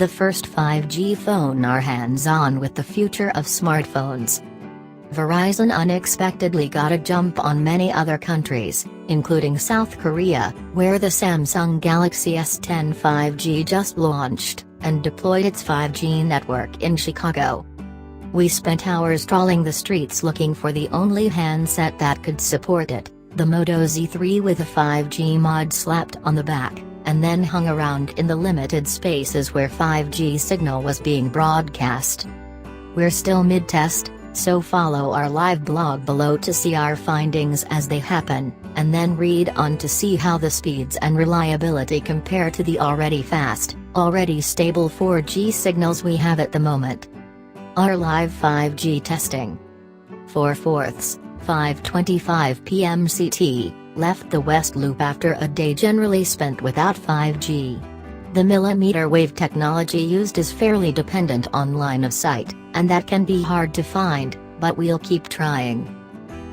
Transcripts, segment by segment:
the first 5G phone are hands-on with the future of smartphones. Verizon unexpectedly got a jump on many other countries, including South Korea, where the Samsung Galaxy S10 5G just launched, and deployed its 5G network in Chicago. We spent hours trawling the streets looking for the only handset that could support it, the Moto Z3 with a 5G mod slapped on the back, and then hung around in the limited spaces where 5G signal was being broadcast. We're still mid-test, so follow our live blog below to see our findings as they happen, and then read on to see how the speeds and reliability compare to the already fast, already stable 4G signals we have at the moment. Our live 5G testing. 4/4, 5:25 p.m. CT, left the West Loop after a day generally spent without 5G. The millimeter wave technology used is fairly dependent on line of sight, and that can be hard to find, but we'll keep trying.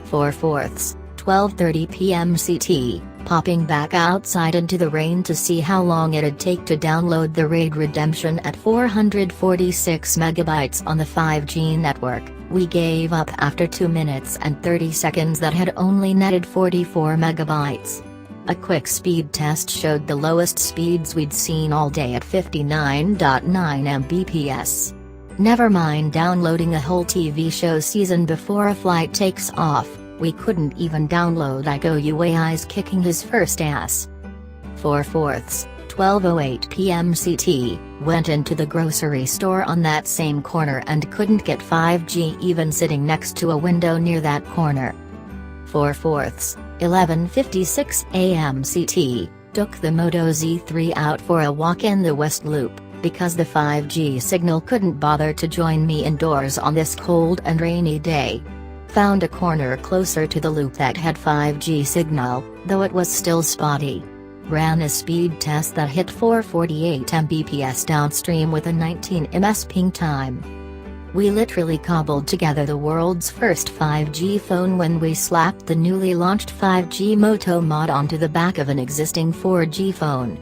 4/4, 12:30 p.m. CT, popping back outside into the rain to see how long it'd take to download the RAID redemption at 446 megabytes on the 5G network. We gave up after 2 minutes and 30 seconds that had only netted 44 megabytes. A quick speed test showed the lowest speeds we'd seen all day at 59.9 Mbps. Never mind downloading a whole TV show season before a flight takes off, we couldn't even download IGOUAI's Kicking His First Ass. 4/4, 12:08 p.m. CT, went into the grocery store on that same corner and couldn't get 5G even sitting next to a window near that corner. 4/4, 11:56 a.m. CT, took the Moto Z3 out for a walk in the West Loop, because the 5G signal couldn't bother to join me indoors on this cold and rainy day. Found a corner closer to the loop that had 5G signal, though it was still spotty. Ran a speed test that hit 448 Mbps downstream with a 19 ms ping time. We literally cobbled together the world's first 5G phone when we slapped the newly launched 5G Moto mod onto the back of an existing 4G phone.